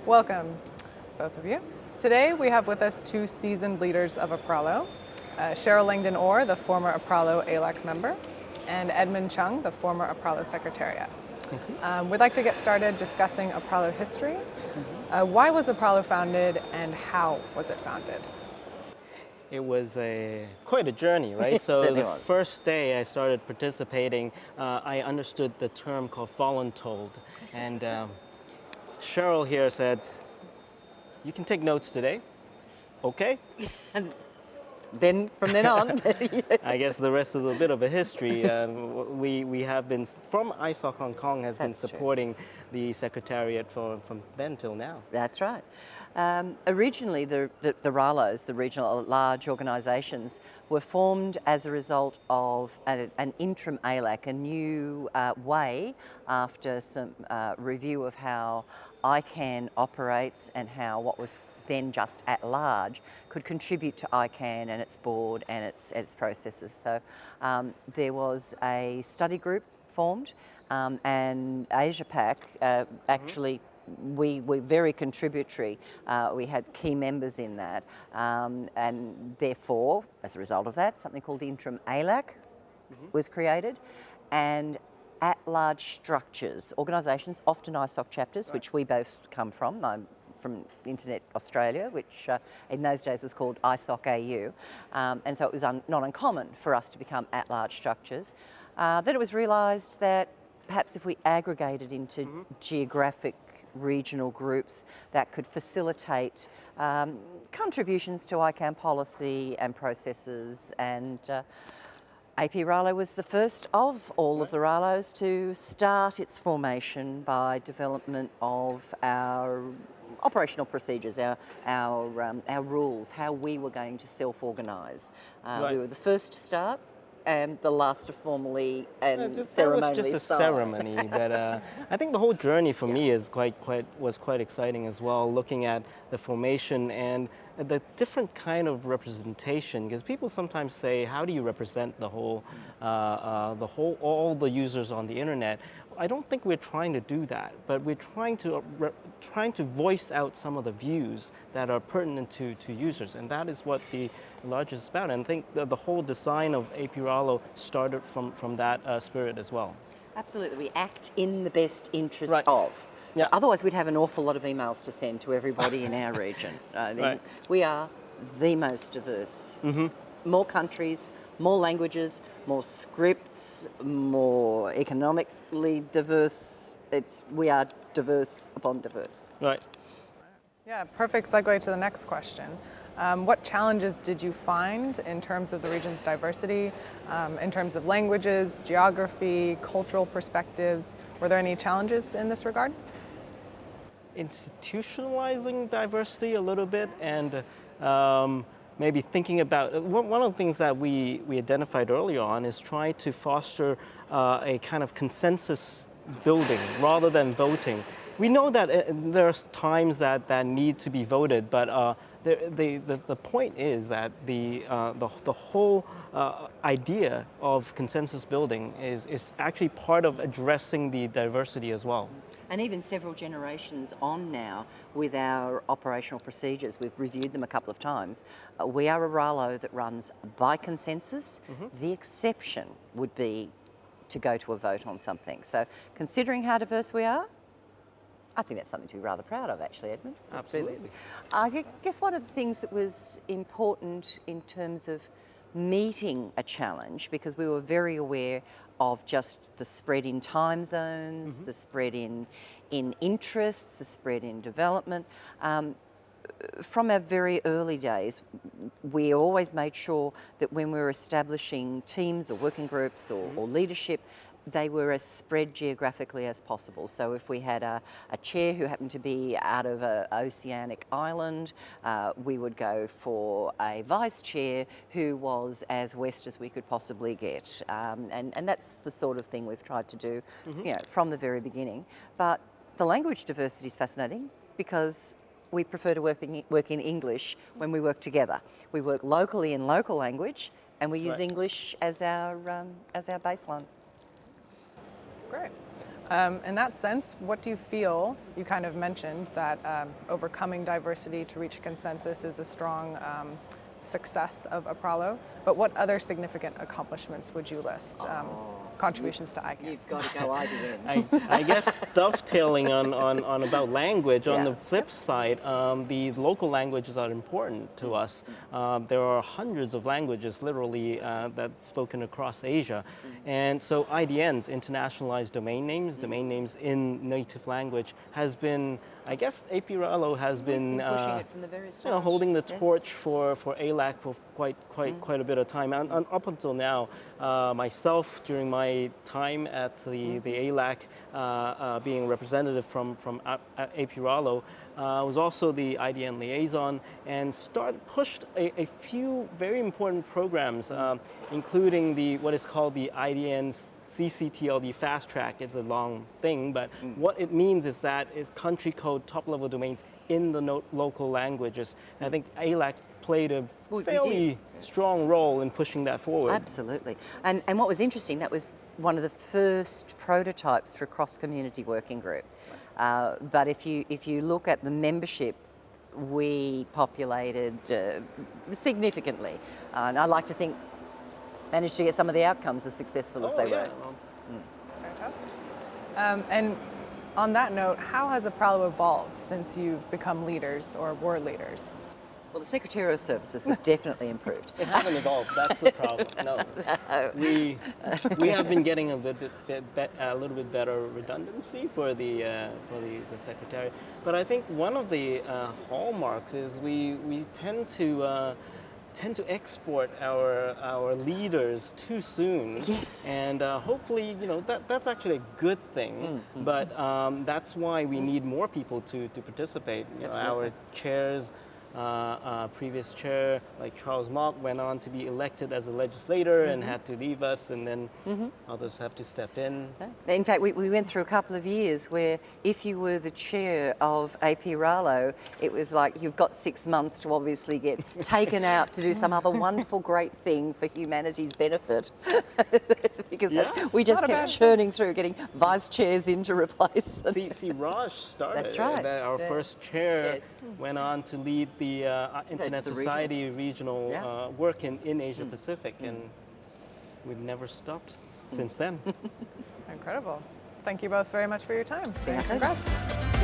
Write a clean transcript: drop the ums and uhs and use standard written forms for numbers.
Welcome, both of you. Today we have with us two seasoned leaders of APRALO, Cheryl Langdon-Orr, the former APRALO ALAC member, and Edmon Chung, the former APRALO Secretariat. We'd like to get started discussing APRALO history. Why was APRALO founded and how was it founded? It was quite a journey, right? So the first day I started participating, I understood the term called voluntold. And Cheryl here said, "You can take notes today." Okay. And then from then on, I guess the rest is a bit of a history. We have been, from ISOC Hong Kong, has been supporting the Secretariat from then till now. That's right. Originally, the RALOs, the regional large organisations, were formed as a result of an interim ALAC, a new way after some review of how ICANN operates and how what was then just at large could contribute to ICANN and its board and its processes. So there was a study group formed, and Asia Pac actually we were very contributory. We had key members in that, and therefore, as a result of that, something called the interim ALAC was created, and at-large structures, organisations, often ISOC chapters, which we both come from. I'm from Internet Australia, which in those days was called ISOC AU, and so it was not uncommon for us to become at-large structures. Then it was realised that perhaps if we aggregated into geographic regional groups, that could facilitate contributions to ICANN policy and processes, and APRALO was the first of all of the RALOs to start its formation by development of our operational procedures, our rules, how we were going to self-organise. We were the first to start and the last to formally and ceremonially That was just a ceremony, but I think the whole journey for me is was quite exciting as well, looking at the formation and the different kind of representation, because people sometimes say, how do you represent the whole, all the users on the internet? I don't think we're trying to do that, but we're trying to voice out some of the views that are pertinent to users, and that is what the Lodge is about. And I think the whole design of APRALO started from that spirit as well. Absolutely, we act in the best interests of. Yeah. Otherwise, we'd have an awful lot of emails to send to everybody in our region. We are the most diverse. More countries, more languages, more scripts, more economically diverse. We are diverse upon diverse. Right. Yeah, perfect segue to the next question. What challenges did you find in terms of the region's diversity, in terms of languages, geography, cultural perspectives? Were there any challenges in this regard? Institutionalizing diversity a little bit, and maybe thinking about, one of the things that we identified early on is trying to foster a kind of consensus building rather than voting. We know that there are times that need to be voted, but the point is that the whole idea of consensus building is actually part of addressing the diversity as well. And even several generations on now with our operational procedures, we've reviewed them a couple of times. We are a RALO that runs by consensus. The exception would be to go to a vote on something. So considering how diverse we are, I think that's something to be rather proud of, actually, Edmon. Absolutely. I guess one of the things that was important in terms of meeting a challenge, because we were very aware of just the spread in time zones, the spread in interests, the spread in development. From our very early days, we always made sure that when we were establishing teams or working groups or leadership, they were as spread geographically as possible. So if we had a chair who happened to be out of an oceanic island, we would go for a vice chair who was as west as we could possibly get. And that's the sort of thing we've tried to do from the very beginning. But the language diversity is fascinating because we prefer to work in English when we work together. We work locally in local language, and we use English as our baseline. Great. In that sense, what do you feel, you kind of mentioned that overcoming diversity to reach consensus is a strong success of APRALO, but what other significant accomplishments would you list? Contributions to ICANN. You've got to go IDNs. I guess dovetailing on about language, on Yeah. the flip side, the local languages are important to us. There are hundreds of languages literally that's spoken across Asia. And so IDNs, internationalized domain names in native language, has been, I guess APRALO has been pushing it from the very start. holding the Yes. torch for ALAC for quite a bit of time. And up until now, myself, during my time at the ALAC, being representative from APRALO, was also the IDN liaison and pushed a few very important programs, including what is called the IDN CCTLD fast track. It's a long thing, but what it means is that it's country code top level domains in the local languages. And I think ALAC played a fairly strong role in pushing that forward. Absolutely. And what was interesting, that was one of the first prototypes for a cross-community working group. But if you look at the membership, we populated significantly. And I like to think managed to get some of the outcomes as successful as they were. Fantastic. And on that note, how has APRALO evolved since you've become leaders or were leaders? Well, the secretarial services have definitely improved. It hasn't evolved. That's the problem. No, we have been getting a little bit better redundancy for the secretariat. But I think one of the hallmarks is we tend to export our leaders too soon. Yes. And hopefully, that's actually a good thing. But that's why we need more people to participate. Our chairs. Previous chair, like Charles Mock, went on to be elected as a legislator and had to leave us, and then others have to step in. In fact, we went through a couple of years where if you were the chair of APRALO, it was like you've got 6 months to obviously get taken out to do some other wonderful, great thing for humanity's benefit. Because we just kept churning through, getting vice chairs in to replace them. See, Raj started. That's right. Our first chair went on to lead the Internet the Society regional work in Asia Pacific, and we've never stopped since then. Incredible. Thank you both very much for your time. been a pleasure. Congrats.